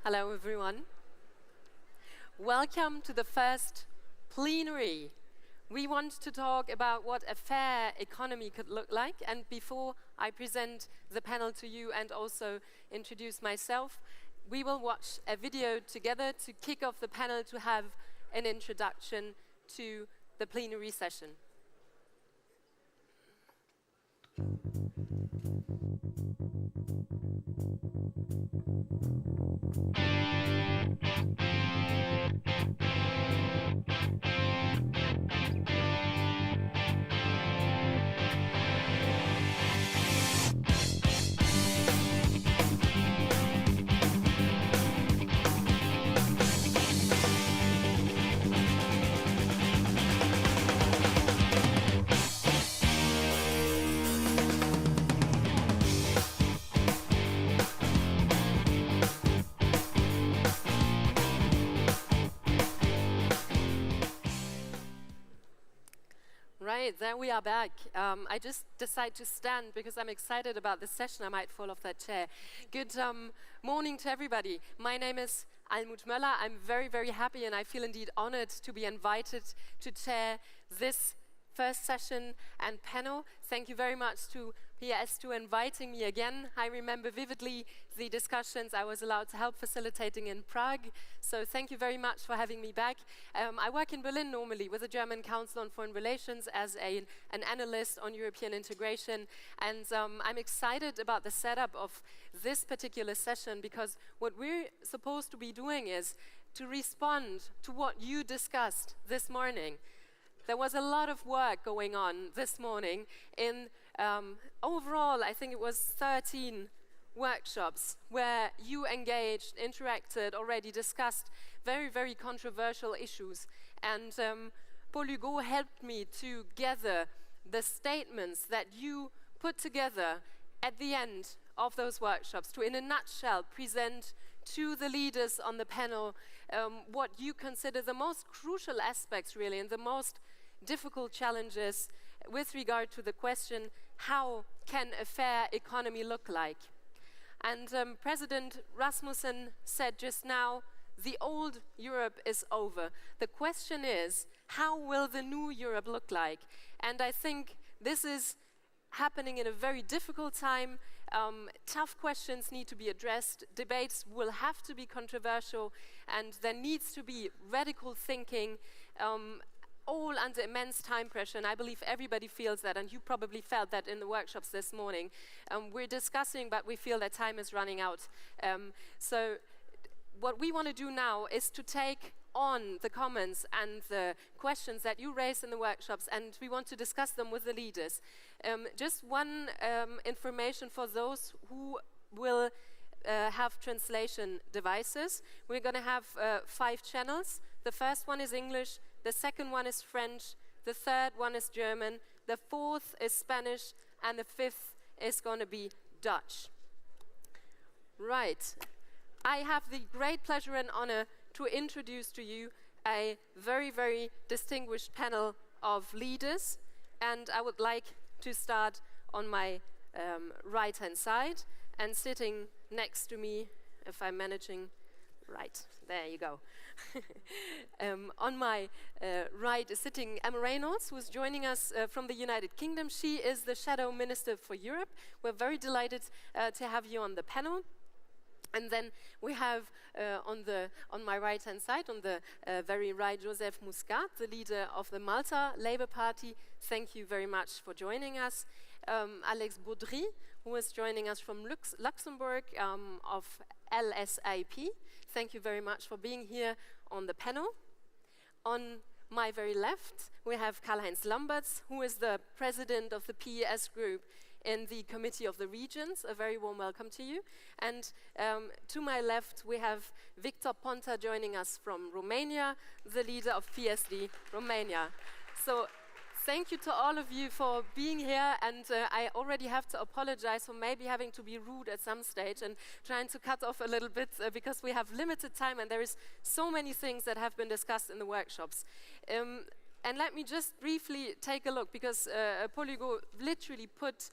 Hello, everyone. Welcome to the first plenary. We want to talk about what a fair economy could look like. And before I present the panel to you and also introduce myself, we will watch a video together to kick off the panel to have an introduction to the plenary session. Right, there we are back. I just decided to stand because I'm excited about this session. I might fall off that chair. Good morning to everybody. My name is Almut Möller. I'm very, very happy and I feel indeed honored to be invited to chair this first session and panel. Thank you very much to PS to inviting me again. I remember vividly the discussions I was allowed to help facilitating in Prague. So thank you very much for having me back. I work in Berlin normally with the German Council on Foreign Relations as an analyst on European integration. And I'm excited about the setup of this particular session because what we're supposed to be doing is to respond to what you discussed this morning. There was a lot of work going on this morning in, overall, I think it was 13 workshops where you engaged, interacted, already discussed very, very controversial issues. And Paul Hugo helped me to gather the statements that you put together at the end of those workshops to, in a nutshell, present to the leaders on the panel what you consider the most crucial aspects, really, and the most difficult challenges with regard to the question, how can a fair economy look like? And President Rasmussen said just now, the old Europe is over. The question is, how will the new Europe look like? And I think this is happening in a very difficult time. Tough questions need to be addressed. Debates will have to be controversial, and there needs to be radical thinking, all under immense time pressure, and I believe everybody feels that, and you probably felt that in the workshops this morning. We're discussing, but we feel that time is running out. So what we want to do now is to take on the comments and the questions that you raised in the workshops, and we want to discuss them with the leaders. Just one information for those who will have translation devices. We're going to have 5 channels. The first one is English, the second one is French, the third one is German, the fourth is Spanish, and the fifth is going to be Dutch. Right. I have the great pleasure and honor to introduce to you a very, very distinguished panel of leaders, and I would like to start on my right-hand side, and sitting next to me, if I'm managing, right, there you go. On my right is sitting Emma Reynolds, who is joining us from the United Kingdom. She is the Shadow Minister for Europe. We're very delighted to have you on the panel. And then we have on my right-hand side, on the very right, Joseph Muscat, the leader of the Malta Labour Party. Thank you very much for joining us. Alex Baudry, who is joining us from Luxembourg of LSAP. Thank you very much for being here on the panel. On my very left, we have Karl-Heinz Lamberts, who is the president of the PES group in the Committee of the Regions. A very warm welcome to you. And to my left, we have Victor Ponta joining us from Romania, the leader of PSD Romania. So thank you to all of you for being here, and I already have to apologize for maybe having to be rude at some stage and trying to cut off a little bit because we have limited time and there is so many things that have been discussed in the workshops. And let me just briefly take a look, because Paul Hugo literally put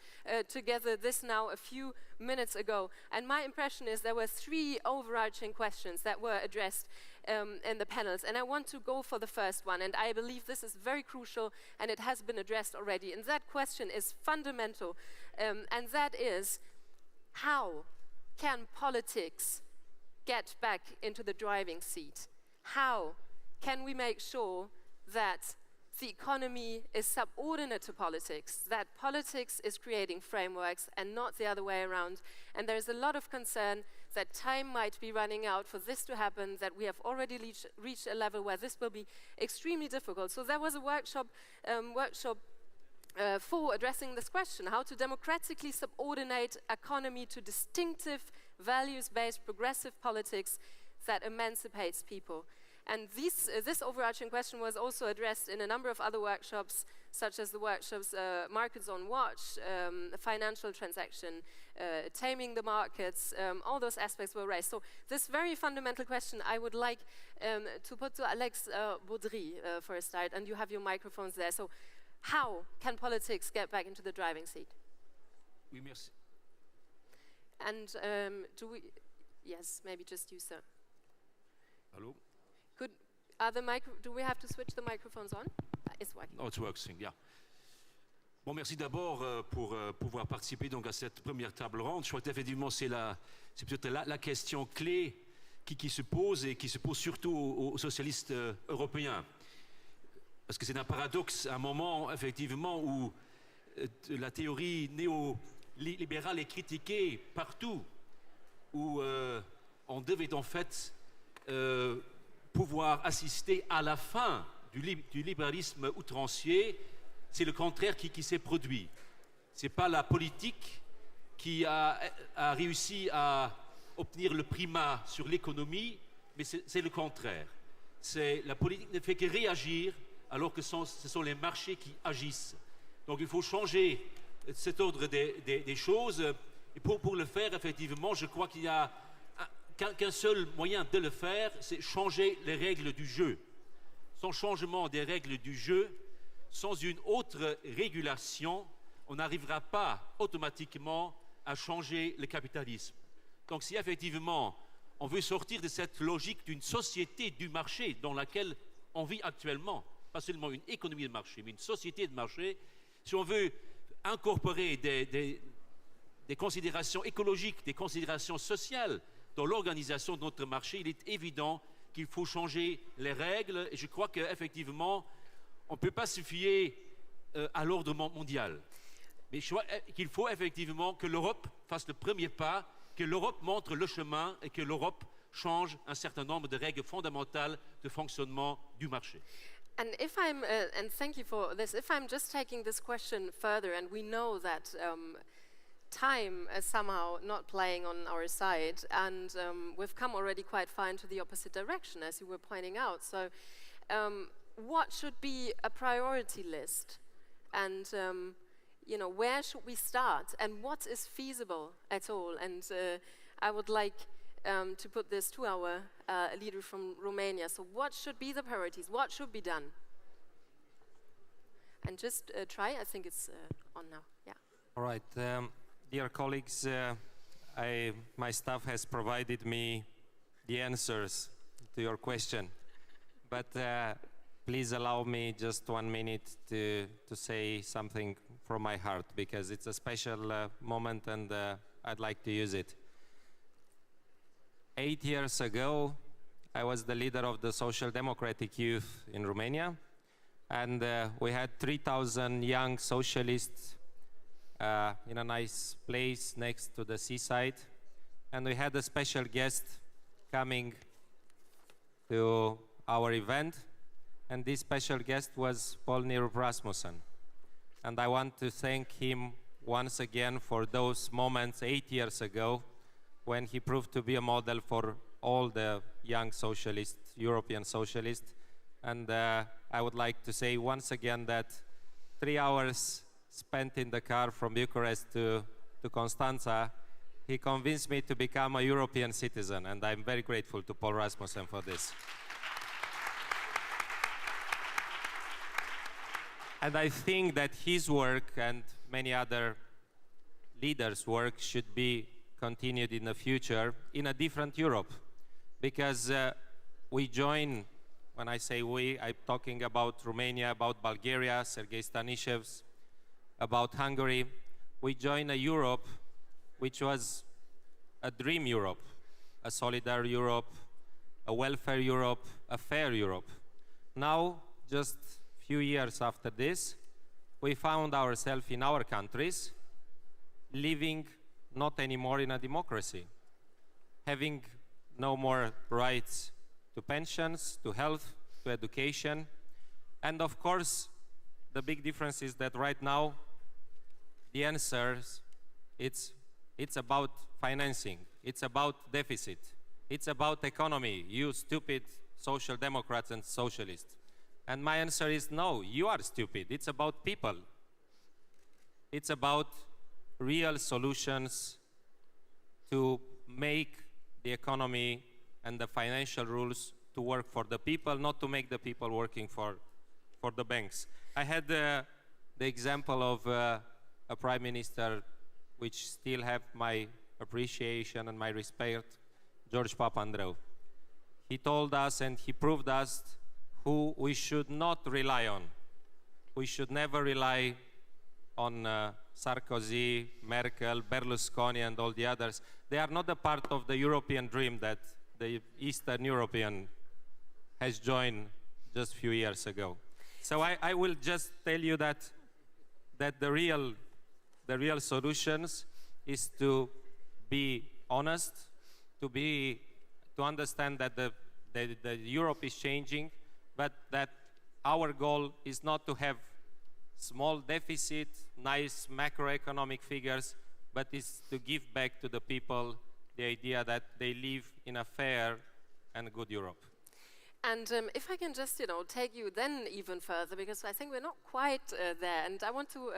together this now a few minutes ago. And my impression is there were 3 overarching questions that were addressed in the panels. And I want to go for the first one. And I believe this is very crucial, and it has been addressed already. And that question is fundamental. And that is, how can politics get back into the driving seat? How can we make sure that the economy is subordinate to politics, that politics is creating frameworks and not the other way around? And there's a lot of concern that time might be running out for this to happen, that we have already reached a level where this will be extremely difficult. So there was a workshop for addressing this question, how to democratically subordinate economy to distinctive, values-based, progressive politics that emancipates people. And this overarching question was also addressed in a number of other workshops, such as the workshops Markets on Watch, Financial Transaction, Taming the Markets, all those aspects were raised. So this very fundamental question I would like to put to Alex Baudry for a start, and you have your microphones there. So how can politics get back into the driving seat? Oui, merci. And yes, maybe just you, sir. Hello? Do we have to switch the microphones on? It's working. Oh, it's working, yeah. Bon, merci d'abord pour pouvoir participer donc à cette première table ronde. Je crois qu'effectivement c'est peut-être la question clé qui se pose, et qui se pose surtout aux socialistes européens. Parce que c'est un paradoxe, un moment effectivement où la théorie néolibérale est critiquée partout, où on devait en fait pouvoir assister à la fin du libéralisme outrancier. C'est le contraire qui s'est produit. Ce n'est pas la politique qui a réussi à obtenir le primat sur l'économie, mais c'est le contraire. La politique ne fait que réagir, alors que ce sont les marchés qui agissent. Donc il faut changer cet ordre des choses. Et pour le faire, effectivement, je crois qu'il y a qu'un seul moyen de le faire, c'est changer les règles du jeu. Sans changement des règles du jeu, sans une autre régulation, on n'arrivera pas automatiquement à changer le capitalisme. Donc si effectivement on veut sortir de cette logique d'une société du marché dans laquelle on vit actuellement, pas seulement une économie de marché, mais une société de marché, si on veut incorporer des considérations écologiques, des considérations sociales dans l'organisation de notre marché, il est évident qu'il faut changer les règles. Et je crois qu'effectivement, on ne peut pas se fier à l'ordre mondial. Mais je crois qu'il faut effectivement que l'Europe fasse le premier pas, que l'Europe montre le chemin et que l'Europe change un certain nombre de règles fondamentales de fonctionnement du marché. And if I'm, and thank you for this, if I'm just taking this question further, and we know that time is somehow not playing on our side, and we've come already quite far into the opposite direction, as you were pointing out. So what should be a priority list? And you know, where should we start? And what is feasible at all? And I would like to put this to our leader from Romania. So what should be the priorities? What should be done? And just try, I think it's on now, yeah. All right, dear colleagues, my staff has provided me the answers to your question. But please allow me just 1 minute to say something from my heart, because it's a special moment and I'd like to use it. 8 years ago, I was the leader of the Social Democratic Youth in Romania, and we had 3,000 young socialists in a nice place next to the seaside, and we had a special guest coming to our event, and this special guest was Poul Nyrup Rasmussen. And I want to thank him once again for those moments 8 years ago when he proved to be a model for all the young socialists, European socialists. And I would like to say once again that 3 hours spent in the car from Bucharest to Constanța, he convinced me to become a European citizen, and I'm very grateful to Poul Rasmussen for this. And I think that his work and many other leaders' work should be continued in the future in a different Europe. Because we join, when I say we, I'm talking about Romania, about Bulgaria, Sergei Stanishev's, about Hungary. We join a Europe which was a dream Europe, a solidary Europe, a welfare Europe, a fair Europe. Now, just few years after this, we found ourselves in our countries living not anymore in a democracy, having no more rights to pensions, to health, to education. And of course, the big difference is that right now, the answers, it's about financing, it's about deficit, it's about economy, you stupid social democrats and socialists. And my answer is no, you are stupid. It's about people. It's about real solutions to make the economy and the financial rules to work for the people, not to make the people working for the banks. I had the example of a prime minister which still have my appreciation and my respect, George Papandreou. He told us and he proved us who we should not rely on. We should never rely on Sarkozy, Merkel, Berlusconi, and all the others. They are not a part of the European dream that the Eastern European has joined just a few years ago. So I will just tell you that the real solutions is to be honest, to understand that the Europe is changing, but that our goal is not to have small deficit, nice macroeconomic figures, but is to give back to the people the idea that they live in a fair and good Europe. And if I can just, take you then even further, because I think we're not quite there. And I want to,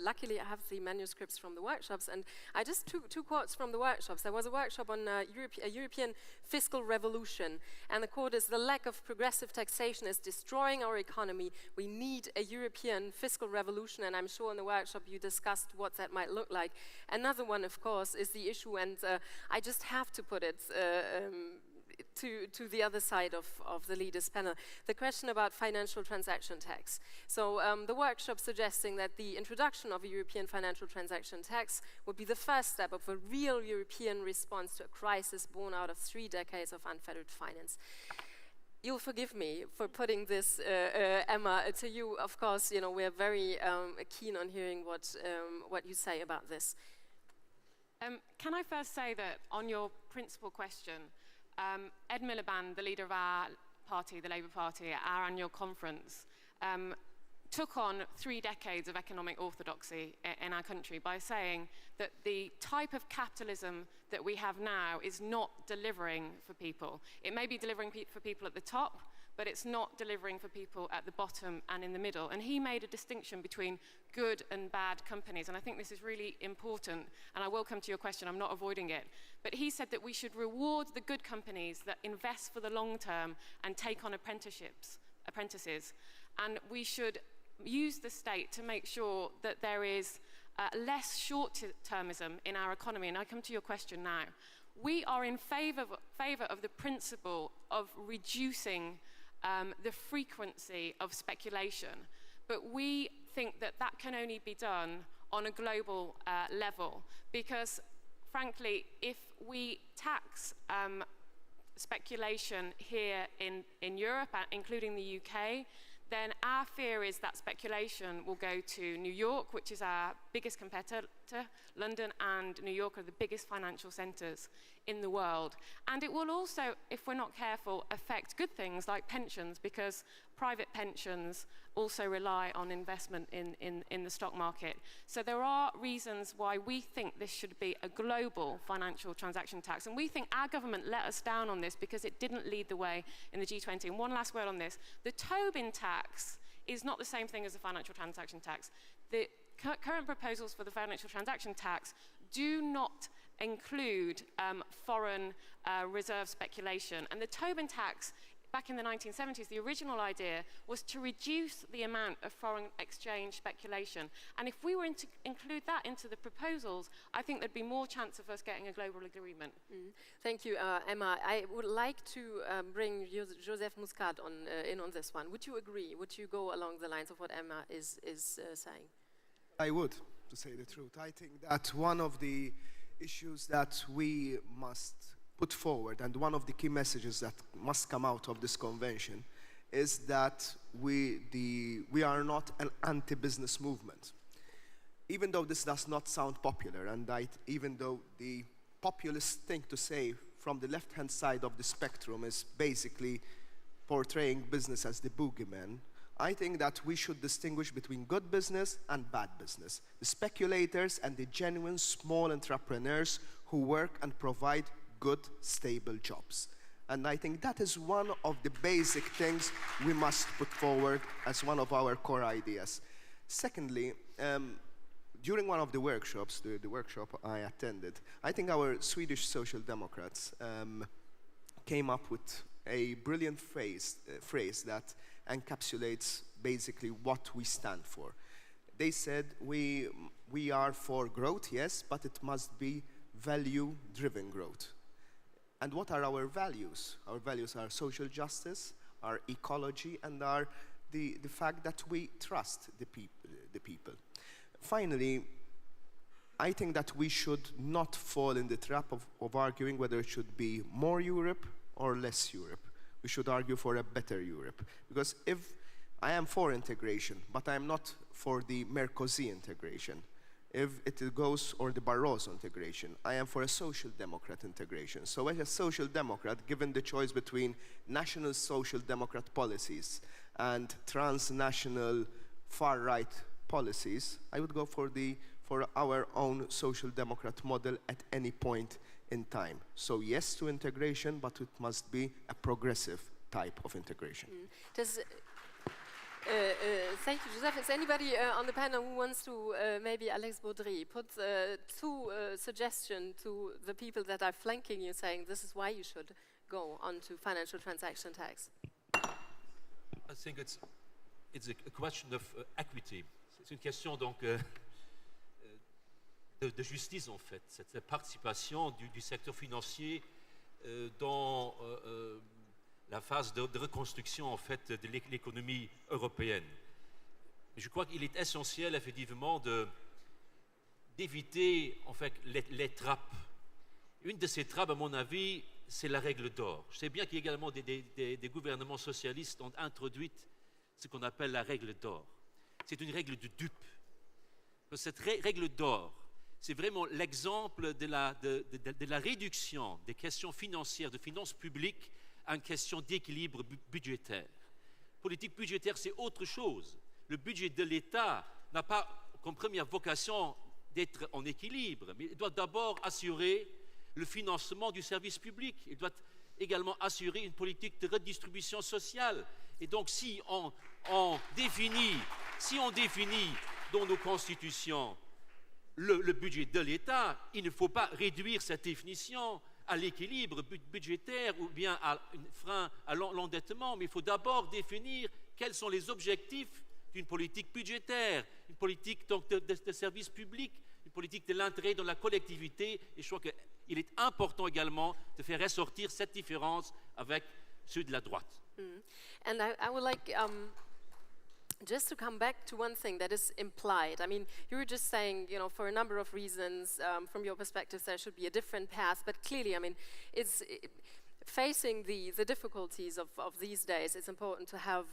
luckily I have the manuscripts from the workshops, and I just took two quotes from the workshops. There was a workshop on a European fiscal revolution, and the quote is, "The lack of progressive taxation is destroying our economy. We need a European fiscal revolution," and I'm sure in the workshop you discussed what that might look like. Another one, of course, is the issue, and I just have to put it to the other side of the leaders panel, the question about financial transaction tax. So the workshop suggesting that the introduction of a European financial transaction tax would be the first step of a real European response to a crisis born out of 3 decades of unfettered finance. You'll forgive me for putting this, Emma, to you. Of course, we're very keen on hearing what you say about this. Can I first say that on your principal question, Ed Miliband, the leader of our party, the Labour Party, at our annual conference, took on 3 decades of economic orthodoxy in our country by saying that the type of capitalism that we have now is not delivering for people. It may be delivering for people at the top, but it's not delivering for people at the bottom and in the middle. And he made a distinction between good and bad companies, and I think this is really important, and I will come to your question, I'm not avoiding it. But he said that we should reward the good companies that invest for the long term and take on apprentices, and we should use the state to make sure that there is less short-termism in our economy. And I come to your question now. We are in favor of the principle of reducing the frequency of speculation, but we think that that can only be done on a global level, because frankly, if we tax speculation here in Europe, including the UK, then our fear is that speculation will go to New York, which is our biggest competitor. London and New York are the biggest financial centres in the world. And it will also, if we're not careful, affect good things like pensions, because private pensions also rely on investment in the stock market. So there are reasons why we think this should be a global financial transaction tax. And we think our government let us down on this because it didn't lead the way in the G20. And one last word on this. The Tobin tax is not the same thing as the financial transaction tax. The current proposals for the financial transaction tax do not include foreign reserve speculation. And the Tobin tax back in the 1970s, the original idea was to reduce the amount of foreign exchange speculation. And if we were to include that into the proposals, I think there'd be more chance of us getting a global agreement. Thank you, Emma. I would like to bring Joseph Muscat in on this one. Would you agree? Would you go along the lines of what Emma is saying? I would, to say the truth. I think that one of the issues that we must put forward, and one of the key messages that must come out of this convention, is that we are not an anti-business movement. Even though this does not sound popular, and even though the populist thing to say from the left-hand side of the spectrum is basically portraying business as the boogeyman, I think that we should distinguish between good business and bad business. The speculators and the genuine small entrepreneurs who work and provide good, stable jobs. And I think that is one of the basic things we must put forward as one of our core ideas. Secondly, during one of the workshops, the workshop I attended, I think our Swedish Social Democrats came up with a brilliant phrase that encapsulates basically what we stand for. They said, we are for growth, yes, but it must be value-driven growth. And what are our values? Our values are social justice, our ecology, and are the fact that we trust the people. Finally, I think that we should not fall in the trap of arguing whether it should be more Europe or less Europe. We should argue for a better Europe. Because if I am for integration, but I am not for the Mercosur integration, if it goes, or the Barroso integration, I am for a social democrat integration. So as a social democrat, given the choice between national social democrat policies and transnational far-right policies, I would go for our own social democrat model at any point in time. So yes to integration, but it must be a progressive type of integration. Thank you, Joseph. Is anybody on the panel who wants to, maybe Alex Baudry, put two suggestions to the people that are flanking you, saying this is why you should go on to financial transaction tax? I think it's a question of equity. C'est une question donc de justice en fait, cette participation du secteur financier dans la phase de reconstruction en fait de l'économie européenne. Je crois qu'il est essentiel effectivement d'éviter en fait les trappes. Une de ces trappes, à mon avis, c'est la règle d'or. Je sais bien qu'il y a également des gouvernements socialistes qui ont introduit ce qu'on appelle la règle d'or. C'est une règle de dupe. Cette règle d'or, c'est vraiment l'exemple de la réduction des questions financières, de finances publiques, à une question d'équilibre budgétaire. Politique budgétaire, c'est autre chose. Le budget de l'État n'a pas comme première vocation d'être en équilibre, mais il doit d'abord assurer le financement du service public. Il doit également assurer une politique de redistribution sociale. Et donc, si on définit dans nos constitutions le budget de l'État, il ne faut pas réduire cette définition à l'équilibre budgétaire ou bien à un frein à l'endettement, mais il faut d'abord définir quels sont les objectifs d'une politique budgétaire, une politique donc de service public, une politique de l'intérêt dans la collectivité. Et je crois qu'il est important également de faire ressortir cette différence avec ceux de la droite. And I would like just to come back to one thing that is implied. I mean, you were just saying, you know, for a number of reasons, from your perspective, there should be a different path. But clearly, I mean, facing the difficulties of these days, it's important to have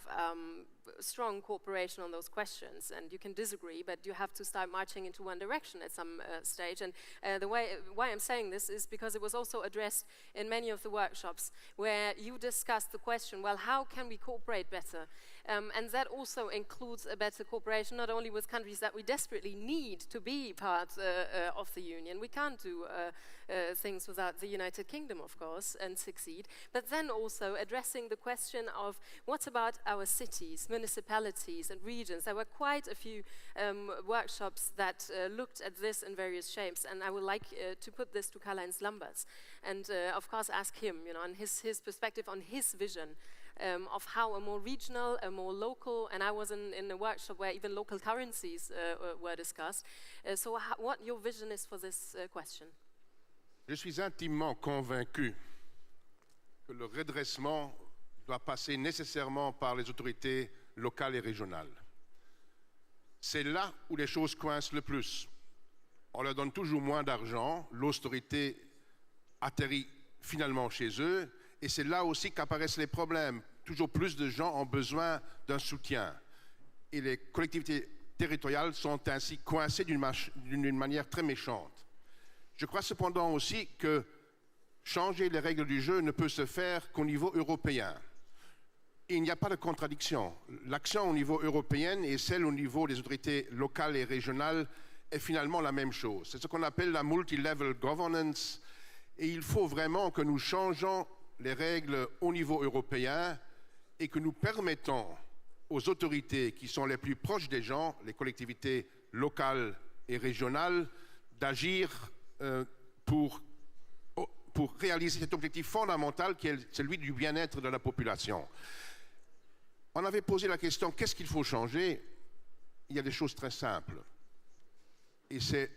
strong cooperation on those questions. And you can disagree, but you have to start marching into one direction at some stage. And why I'm saying this is because it was also addressed in many of the workshops where you discussed the question, well, how can we cooperate better? And that also includes a better cooperation, not only with countries that we desperately need to be part of the Union. We can't do things without the United Kingdom, of course, and succeed. But then also addressing the question of what about our cities? municipalities and regions. There were quite a few workshops that looked at this in various shapes, and I would like to put this to Karl-Heinz Lamberts and of course ask him, on his perspective, on his vision of how a more regional, a more local, and I was in a workshop where even local currencies were discussed. So what your vision is for this question? Je suis intimement convaincu que le redressement doit passer nécessairement par les autorités locales et régionales. C'est là où les choses coincent le plus. On leur donne toujours moins d'argent, l'austérité atterrit finalement chez eux, et c'est là aussi qu'apparaissent les problèmes. Toujours plus de gens ont besoin d'un soutien. Et les collectivités territoriales sont ainsi coincées d'une manière très méchante. Je crois cependant aussi que changer les règles du jeu ne peut se faire qu'au niveau européen. Il n'y a pas de contradiction. L'action au niveau européen et celle au niveau des autorités locales et régionales est finalement la même chose. C'est ce qu'on appelle la multi-level governance. Et il faut vraiment que nous changeons les règles au niveau européen et que nous permettons aux autorités qui sont les plus proches des gens, les collectivités locales et régionales, d'agir pour réaliser cet objectif fondamental qui est celui du bien-être de la population. On avait posé la question, qu'est-ce qu'il faut changer? Il y a des choses très simples. Et c'est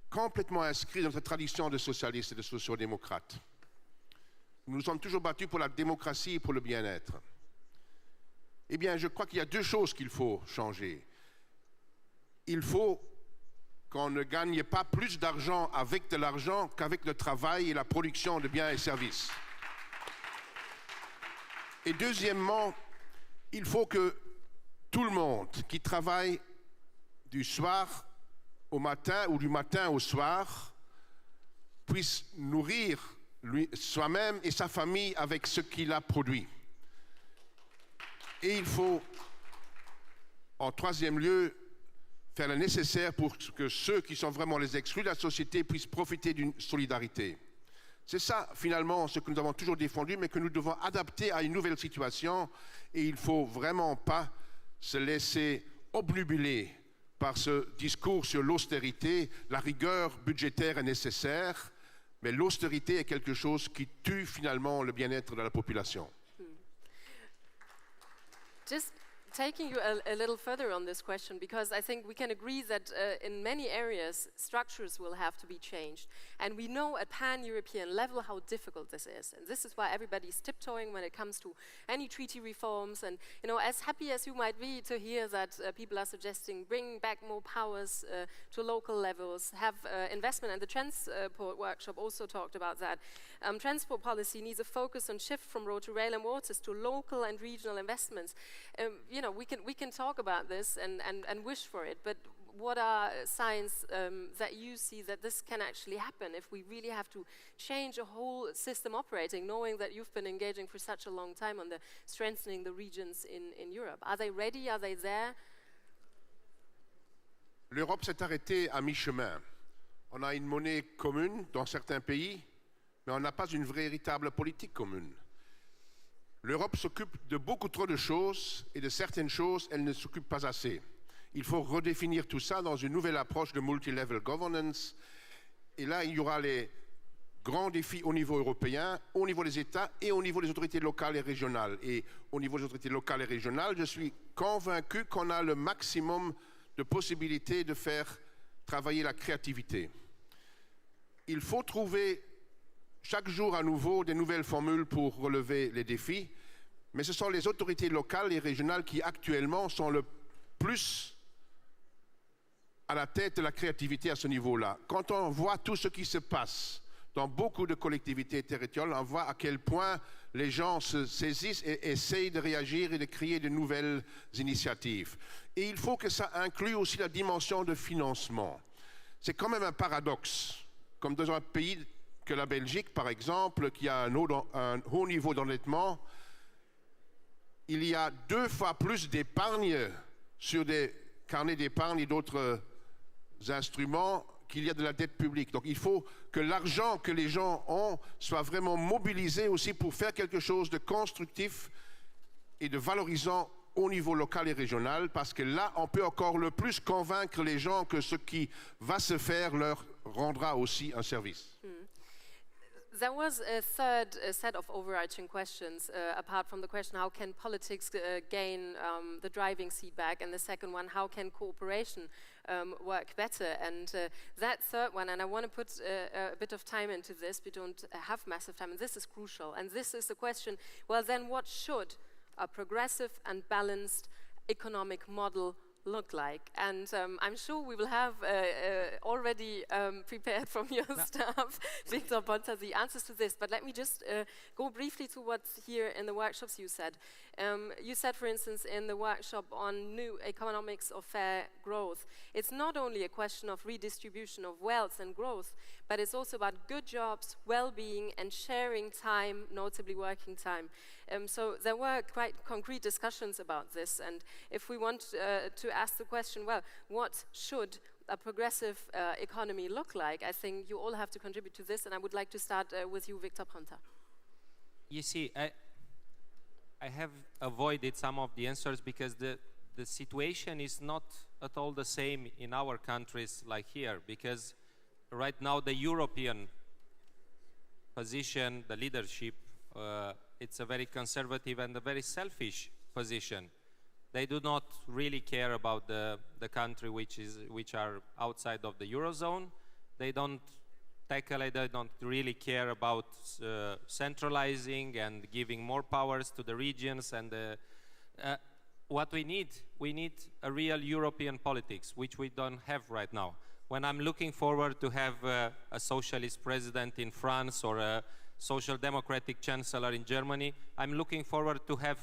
complètement inscrit dans notre tradition de socialistes et de sociodémocrates. Nous nous sommes toujours battus pour la démocratie et pour le bien-être. Eh bien, je crois qu'il y a deux choses qu'il faut changer. Il faut qu'on ne gagne pas plus d'argent avec de l'argent qu'avec le travail et la production de biens et services. Et deuxièmement, il faut que tout le monde qui travaille du soir au matin ou du matin au soir puisse nourrir soi-même et sa famille avec ce qu'il a produit. Et il faut, en troisième lieu, faire le nécessaire pour que ceux qui sont vraiment les exclus de la société puissent profiter d'une solidarité. C'est ça, finalement, ce que nous avons toujours défendu, mais que nous devons adapter à une nouvelle situation. Et il ne faut vraiment pas se laisser obnubiler par ce discours sur l'austérité. La rigueur budgétaire est nécessaire, mais l'austérité est quelque chose qui tue finalement le bien-être de la population. Just taking you a little further on this question, because I think we can agree that in many areas structures will have to be changed, and we know at pan-European level how difficult this is, and this is why everybody's tiptoeing when it comes to any treaty reforms. And as happy as you might be to hear that people are suggesting bring back more powers to local levels, have investment, and the transport workshop also talked about that. Transport policy needs a focus on shift from road to rail and waters to local and regional investments. We can talk about this and wish for it, but what are signs that you see that this can actually happen if we really have to change a whole system operating, knowing that you've been engaging for such a long time on the strengthening the regions in Europe? Are they ready? Are they there? L'Europe s'est arrêtée à mi-chemin. On a une monnaie commune dans certains pays, mais on n'a pas une véritable politique commune. L'Europe s'occupe de beaucoup trop de choses et de certaines choses, elle ne s'occupe pas assez. Il faut redéfinir tout ça dans une nouvelle approche de multi-level governance. Et là, il y aura les grands défis au niveau européen, au niveau des États et au niveau des autorités locales et régionales. Et au niveau des autorités locales et régionales, je suis convaincu qu'on a le maximum de possibilités de faire travailler la créativité. Il faut trouver chaque jour à nouveau des nouvelles formules pour relever les défis, mais ce sont les autorités locales et régionales qui actuellement sont le plus à la tête de la créativité à ce niveau-là. Quand on voit tout ce qui se passe dans beaucoup de collectivités territoriales, on voit à quel point les gens se saisissent et essayent de réagir et de créer de nouvelles initiatives. Et il faut que ça inclue aussi la dimension de financement. C'est quand même un paradoxe, comme dans un pays que la Belgique, par exemple, qui a un haut niveau d'endettement, il y a 2 fois plus d'épargne sur des carnets d'épargne et d'autres instruments qu'il y a de la dette publique. Donc il faut que l'argent que les gens ont soit vraiment mobilisé aussi pour faire quelque chose de constructif et de valorisant au niveau local et régional, parce que là, on peut encore le plus convaincre les gens que ce qui va se faire leur rendra aussi un service. There was a third set of overarching questions, apart from the question, how can politics gain the driving seat back? And the second one, how can cooperation work better? And that third one, and I want to put a bit of time into this, we don't have massive time, and this is crucial. And this is the question, well then what should a progressive and balanced economic model look like? And I'm sure we will have already prepared from your staff, Victor Ponta, the answers to this. But let me just go briefly to what's here in the workshops you said. You said, for instance, in the workshop on new economics of fair growth, it's not only a question of redistribution of wealth and growth, but it's also about good jobs, well-being, and sharing time, notably working time. So there were quite concrete discussions about this, and if we want to ask the question, well, what should a progressive economy look like? I think you all have to contribute to this, and I would like to start with you, Victor Ponta. You see, I have avoided some of the answers because the situation is not at all the same in our countries like here, because right now the European position, the leadership, it's a very conservative and a very selfish position. They do not really care about the country which are outside of the Eurozone. They don't tackle it, they don't really care about centralizing and giving more powers to the regions. And what we need a real European politics, which we don't have right now. When I'm looking forward to have a socialist president in France or a social democratic chancellor in Germany, I'm looking forward to have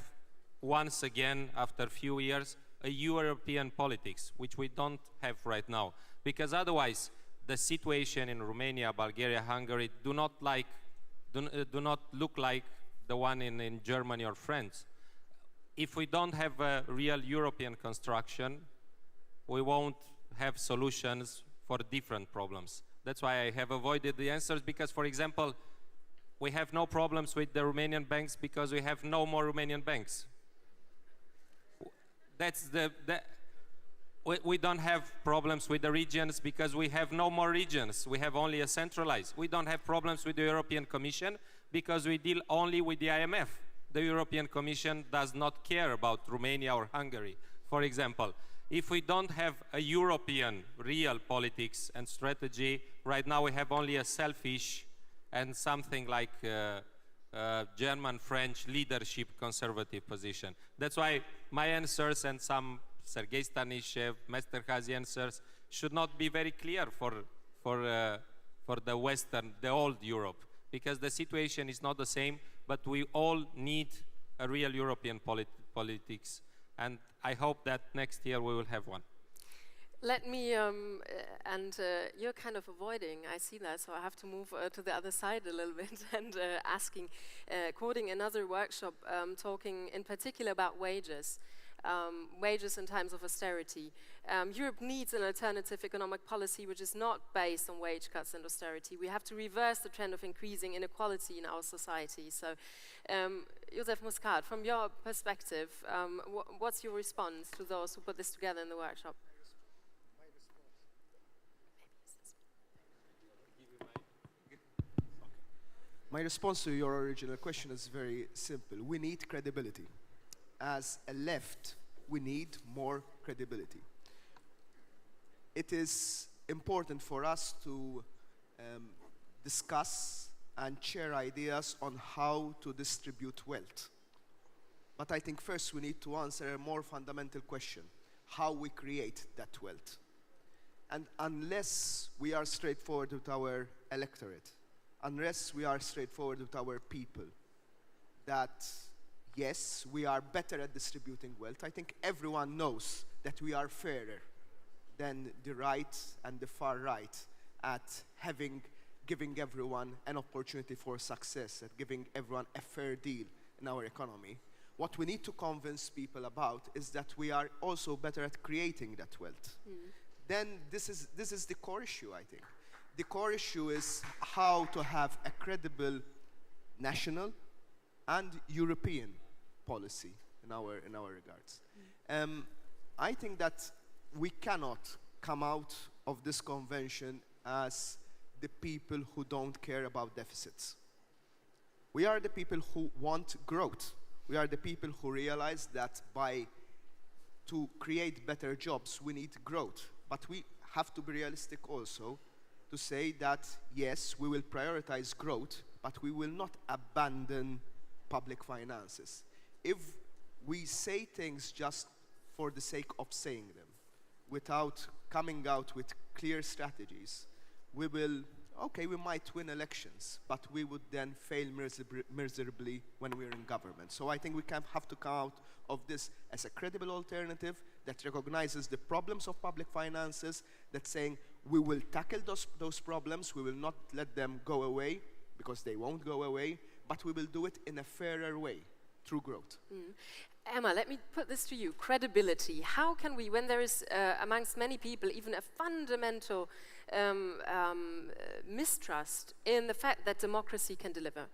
once again, after a few years, a European politics, which we don't have right now. Because otherwise, the situation in Romania, Bulgaria, Hungary do not look like the one in Germany or France. If we don't have a real European construction, we won't have solutions for different problems. That's why I have avoided the answers, because, for example, we have no problems with the Romanian banks because we have no more Romanian banks. We don't have problems with the regions because we have no more regions. We have only a centralized. We don't have problems with the European Commission because we deal only with the IMF. The European Commission does not care about Romania or Hungary, for example. If we don't have a European real politics and strategy, right now we have only a selfish and something like German, French leadership conservative position. That's why my answers and some Sergei Stanishev, Mesterhazy answers should not be very clear for the Western, the old Europe, because the situation is not the same, but we all need a real European politics, and I hope that next year we will have one. Let me, you're kind of avoiding, I see that, so I have to move to the other side a little bit and quoting another workshop, talking in particular about wages. Wages in times of austerity. Europe needs an alternative economic policy which is not based on wage cuts and austerity. We have to reverse the trend of increasing inequality in our society. So, Josef Muscat, from your perspective, what's your response to those who put this together in the workshop? My response to your original question is very simple. We need credibility. As a left, we need more credibility. It is important for us to discuss and share ideas on how to distribute wealth. But I think first we need to answer a more fundamental question: how we create that wealth. And unless we are straightforward with our electorate, unless we are straightforward with our people, that yes, we are better at distributing wealth. I think everyone knows that we are fairer than the right and the far right at giving everyone an opportunity for success, at giving everyone a fair deal in our economy. What we need to convince people about is that we are also better at creating that wealth. Then this is the core issue, I think. The core issue is how to have a credible national and European policy in our regards. I think that we cannot come out of this convention as the people who don't care about deficits. We are the people who want growth. We are the people who realize that to create better jobs, we need growth. But we have to be realistic also to say that, yes, we will prioritize growth, but we will not abandon public finances. If we say things just for the sake of saying them, without coming out with clear strategies, we might win elections, but we would then fail miserably when we're in government. So I think we have to come out of this as a credible alternative that recognizes the problems of public finances, that's saying we will tackle those problems, we will not let them go away, because they won't go away, but we will do it in a fairer way, through growth. Emma, let me put this to you. Credibility. How can we, when there is amongst many people even a fundamental mistrust in the fact that democracy can deliver?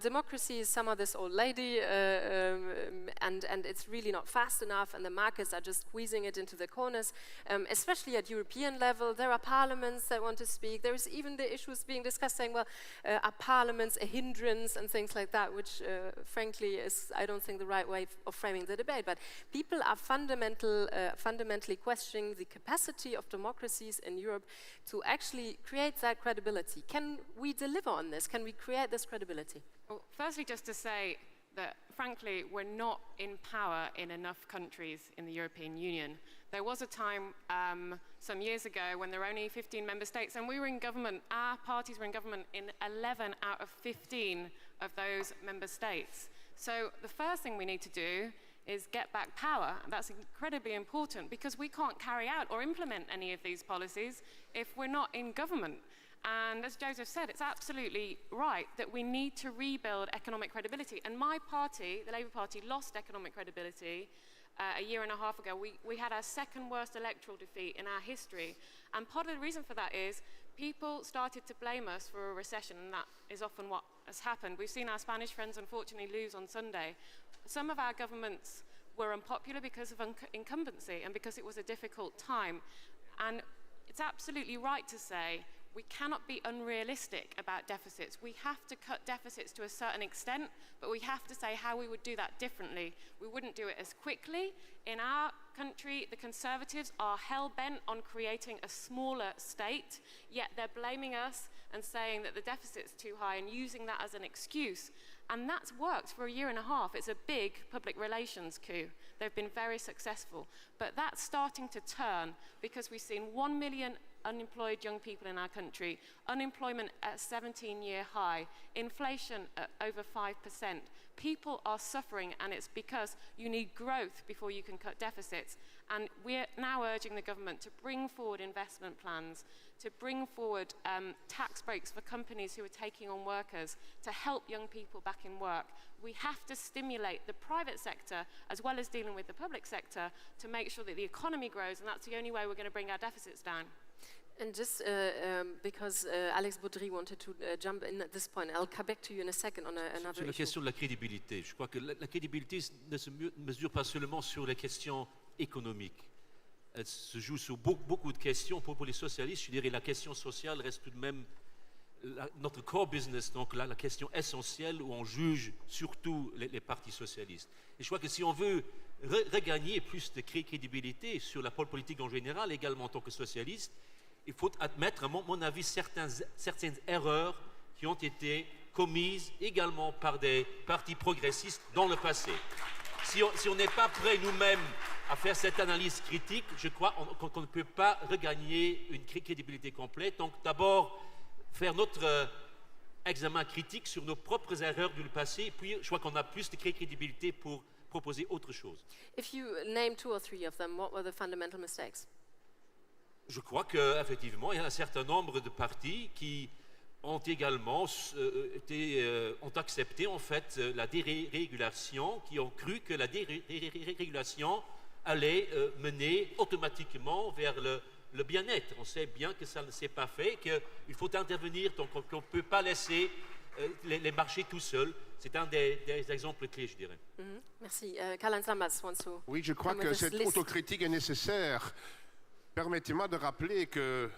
Democracy is somehow this old lady, and it's really not fast enough, and the markets are just squeezing it into the corners. Especially at European level, there are parliaments that want to speak. There is even the issues being discussed saying, well, are parliaments a hindrance and things like that, which frankly is, I don't think, the right way of framing the debate. But people are fundamentally questioning the capacity of democracies in Europe to actually create that credibility. Can we deliver on this? Can we create this credibility? Well, firstly, just to say that, frankly, we're not in power in enough countries in the European Union. There was a time some years ago when there were only 15 member states, and we were in government, our parties were in government in 11 out of 15 of those member states. So the first thing we need to do is get back power. That's incredibly important, because we can't carry out or implement any of these policies if we're not in government. And as Joseph said, it's absolutely right that we need to rebuild economic credibility. And my party, the Labour Party, lost economic credibility a year and a half ago. We had our second worst electoral defeat in our history. And part of the reason for that is people started to blame us for a recession, and that is often what has happened. We've seen our Spanish friends unfortunately lose on Sunday. Some of our governments were unpopular because of incumbency and because it was a difficult time. And it's absolutely right to say we cannot be unrealistic about deficits. We have to cut deficits to a certain extent, but we have to say how we would do that differently. We wouldn't do it as quickly. In our country, the Conservatives are hell-bent on creating a smaller state, yet they're blaming us and saying that the deficit's too high and using that as an excuse. And that's worked for a year and a half. It's a big public relations coup. They've been very successful. But that's starting to turn, because we've seen 1 million unemployed young people in our country, unemployment at a 17-year high, inflation at over 5%. People are suffering, and it's because you need growth before you can cut deficits. And we're now urging the government to bring forward investment plans, to bring forward tax breaks for companies who are taking on workers, to help young people back in work. We have to stimulate the private sector as well as dealing with the public sector to make sure that the economy grows, and that's the only way we're going to bring our deficits down. And just because Alex Baudry wanted to jump in at this point, I'll come back to you in a second on another Sur la issue. question de la crédibilité, je crois que la crédibilité ne se mesure pas seulement sur les questions économiques. Elle se joue sur beaucoup de questions. Pour les socialistes, je dirais la question sociale reste tout de même notre core business, donc la question essentielle où on juge surtout les partis socialistes. Et je crois que si on veut regagner plus de crédibilité sur la politique en général, également en tant que socialiste, il faut admettre, à mon avis, certaines erreurs qui ont été commises également par des partis progressistes dans le passé. Si on n'est pas prêt nous-mêmes à faire cette analyse critique, je crois qu'on ne peut pas regagner une crédibilité complète. Donc d'abord, faire notre examen critique sur nos propres erreurs du passé, puis je crois qu'on a plus de crédibilité pour proposer autre chose. If you name 2 or 3 of them, what were the fundamental mistakes? Je crois qu'effectivement, il y a un certain nombre de partis qui ont également ont accepté en fait la dérégulation, qui ont cru que la dérégulation allait mener automatiquement vers le bien-être. On sait bien que ça ne s'est pas fait, qu'il faut intervenir, donc on ne peut pas laisser les marchés tout seuls. c'est un des exemples clés, je dirais. Merci. Karl-Heinz Lamberts wants to Oui, je crois come with que this cette list. autocritique est nécessaire. Permettez-moi de rappeler que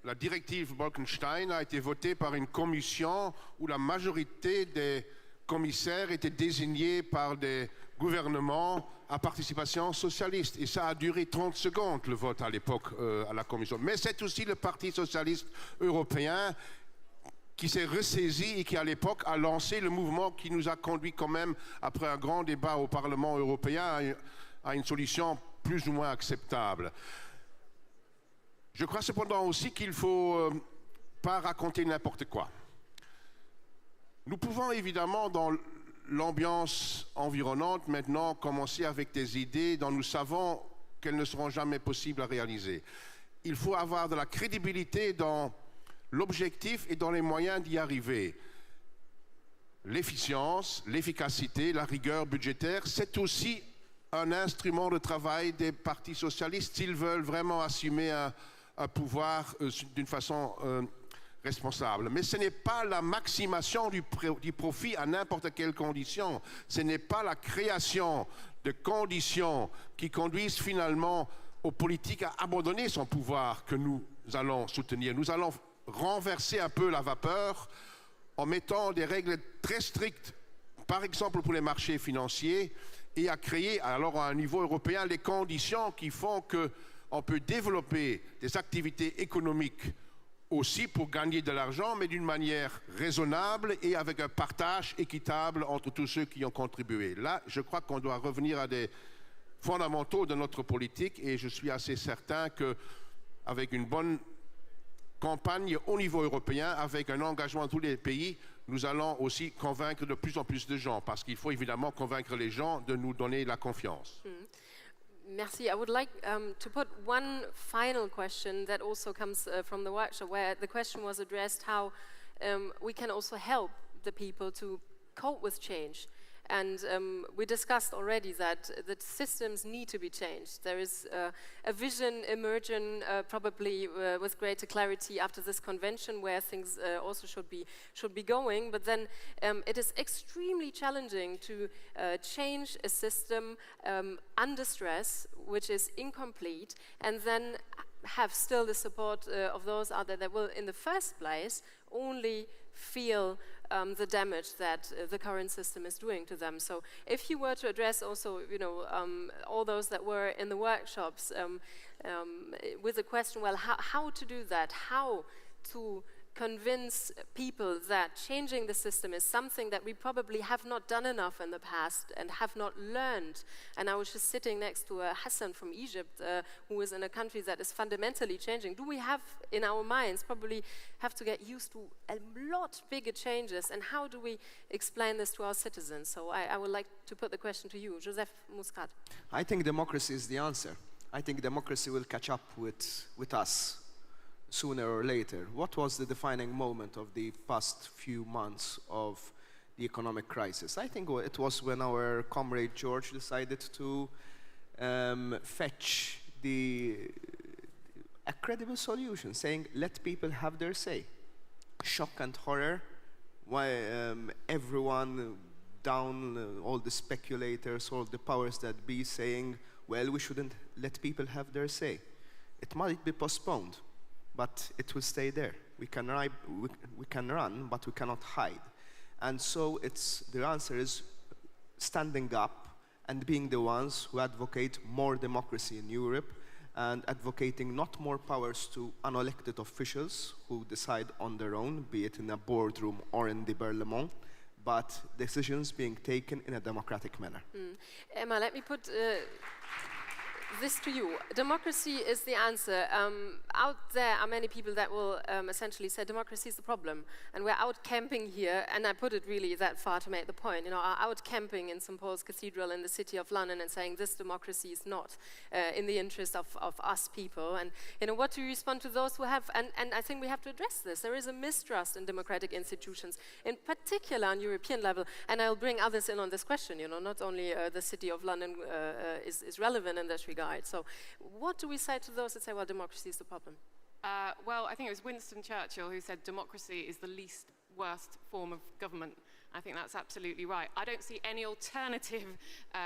la directive Bolkestein a été votée par une commission où la majorité des commissaires étaient désignés par des gouvernements à participation socialiste. Et ça a duré 30 secondes, le vote à l'époque à la commission. Mais c'est aussi le Parti socialiste européen qui s'est ressaisi et qui, à l'époque, a lancé le mouvement qui nous a conduit quand même, après un grand débat au Parlement européen, à une solution plus ou moins acceptable. Je crois cependant aussi qu'il ne faut pas raconter n'importe quoi. Nous pouvons évidemment, dans l'ambiance environnante, maintenant commencer avec des idées dont nous savons qu'elles ne seront jamais possibles à réaliser. Il faut avoir de la crédibilité dans l'objectif et dans les moyens d'y arriver. L'efficience, l'efficacité, la rigueur budgétaire, c'est aussi un instrument de travail des partis socialistes s'ils veulent vraiment assumer un pouvoir d'une façon responsable. Mais ce n'est pas la maximation du profit à n'importe quelle condition. Ce n'est pas la création de conditions qui conduisent finalement aux politiques à abandonner son pouvoir que nous allons soutenir. Nous allons renverser un peu la vapeur en mettant des règles très strictes, par exemple pour les marchés financiers, et à créer, alors à un niveau européen, les conditions qui font qu'on peut développer des activités économiques aussi pour gagner de l'argent, mais d'une manière raisonnable et avec un partage équitable entre tous ceux qui ont contribué. Là, je crois qu'on doit revenir à des fondamentaux de notre politique et je suis assez certain qu'avec une bonne campagne au niveau européen, avec un engagement de tous les pays, nous allons aussi convaincre de plus en plus de gens, parce qu'il faut évidemment convaincre les gens de nous donner la confiance. Merci. I would like to put one final question that also comes from the workshop, where the question was addressed how we can also help the people to cope with change. And we discussed already that the systems need to be changed. There is a vision emerging probably with greater clarity after this convention where things also should be going. But then it is extremely challenging to change a system under stress, which is incomplete, and then have still the support of those out there that will, in the first place, only feel the damage that the current system is doing to them. So if you were to address also, all those that were in the workshops with a question, well, how to do that, how to convince people that changing the system is something that we probably have not done enough in the past and have not learned. And I was just sitting next to Hassan from Egypt, who is in a country that is fundamentally changing. Do we have in our minds probably have to get used to a lot bigger changes, and how do we explain this to our citizens? So I would like to put the question to you, Joseph Muscat. I think democracy is the answer. I think democracy will catch up with us sooner or later. What was the defining moment of the past few months of the economic crisis? I think it was when our comrade George decided to fetch a credible solution, saying, let people have their say. Shock and horror, why everyone down, all the speculators, all the powers that be saying, well, we shouldn't let people have their say. It might be postponed, but it will stay there. We can run, but we cannot hide. And so the answer is standing up and being the ones who advocate more democracy in Europe and advocating not more powers to unelected officials who decide on their own, be it in a boardroom or in the Parliament, but decisions being taken in a democratic manner. Emma, let me put this to you. Democracy is the answer. Out there are many people that will essentially say democracy is the problem, and we're out camping here, and I put it really that far to make the point, are out camping in St. Paul's Cathedral in the city of London and saying this democracy is not in the interest of us people. And what do you respond to those who have, and I think we have to address this. There is a mistrust in democratic institutions, in particular on European level, and I'll bring others in on this question, not only the city of London is relevant in this regard. So what do we say to those that say, well, democracy is the problem? Well, I think it was Winston Churchill who said democracy is the least worst form of government. I think that's absolutely right. I don't see any alternative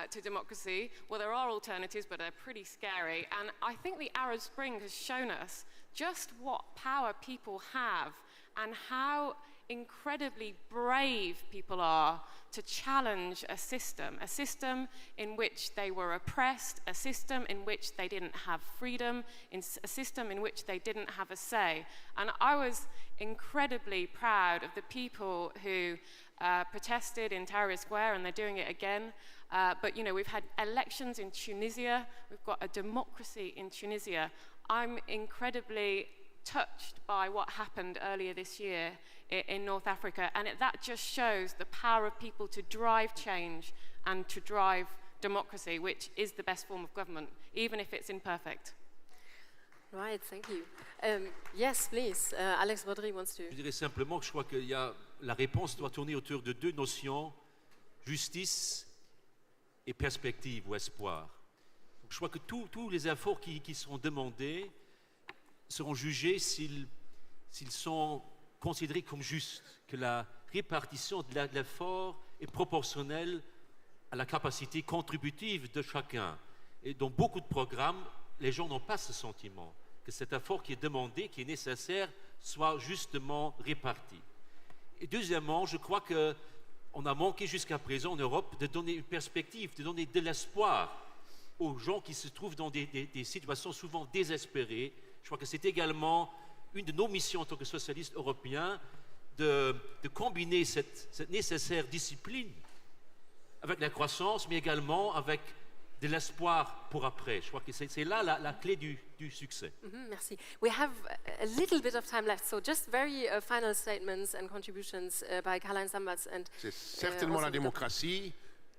to democracy. Well, there are alternatives, but they're pretty scary. And I think the Arab Spring has shown us just what power people have and how incredibly brave people are to challenge a system in which they were oppressed, a system in which they didn't have freedom, a system in which they didn't have a say. And I was incredibly proud of the people who protested in Tahrir Square, and they're doing it again. But you know, we've had elections in Tunisia, we've got a democracy in Tunisia. I'm incredibly touched by what happened earlier this year in North Africa, and that just shows the power of people to drive change and to drive democracy, which is the best form of government, even if it's imperfect. Right, thank you. Yes, please. Alex Rodri wants to. Je dirais simplement que je crois que la réponse doit tourner autour de deux notions, justice et perspective ou espoir. Donc, je crois que tous les efforts qui seront demandés seront jugés s'ils sont considérés comme justes, que la répartition de l'effort est proportionnelle à la capacité contributive de chacun. Et dans beaucoup de programmes, les gens n'ont pas ce sentiment, que cet effort qui est demandé, qui est nécessaire, soit justement réparti. Et deuxièmement, je crois qu'on a manqué jusqu'à présent en Europe de donner une perspective, de donner de l'espoir aux gens qui se trouvent dans des situations souvent désespérées. Je crois que c'est également une de nos missions en tant que socialistes européens de combiner cette nécessaire discipline avec la croissance, mais également avec de l'espoir pour après. Je crois que c'est là la clé du succès. Merci. We have a little bit of time left, so just very final statements and contributions by Karl-Heinz Lamberts and. C'est certainement la démocratie,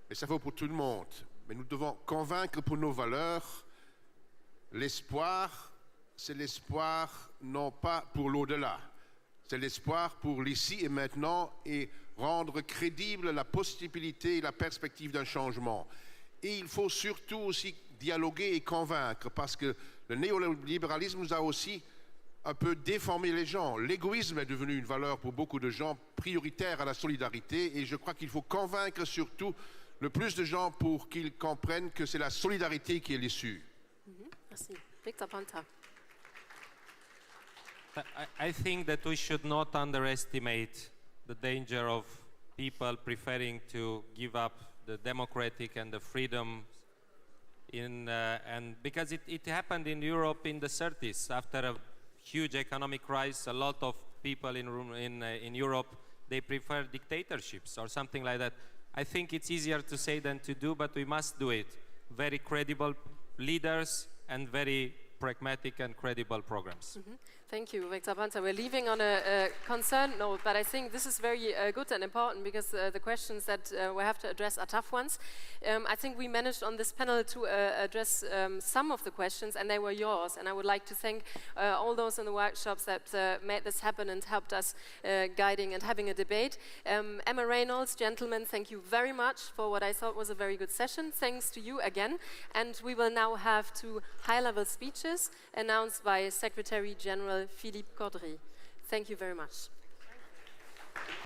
mais ça vaut pour tout le monde. Mais nous devons convaincre pour nos valeurs. L'espoir, c'est l'espoir non pas pour l'au-delà, c'est l'espoir pour l'ici et maintenant et rendre crédible la possibilité et la perspective d'un changement. Et il faut surtout aussi dialoguer et convaincre, parce que le néolibéralisme nous a aussi un peu déformé les gens. L'égoïsme est devenu une valeur pour beaucoup de gens prioritaire à la solidarité, et je crois qu'il faut convaincre surtout le plus de gens pour qu'ils comprennent que c'est la solidarité qui est l'issue. Merci. Victor Panta. I think that we should not underestimate the danger of people preferring to give up the democratic and the freedom and because it happened in Europe in the 30s after a huge economic crisis. A lot of people in Europe, they prefer dictatorships or something like that. I think it's easier to say than to do, but we must do it. Very credible leaders and very pragmatic and credible programs. Thank you, Victor Panta. We're leaving on a concerned note, but I think this is very good and important because the questions that we have to address are tough ones. I think we managed on this panel to address some of the questions, and they were yours. And I would like to thank all those in the workshops that made this happen and helped us guiding and having a debate. Emma Reynolds, gentlemen, thank you very much for what I thought was a very good session. Thanks to you again. And we will now have two high-level speeches announced by Secretary General Philippe Cordry. Thank you very much.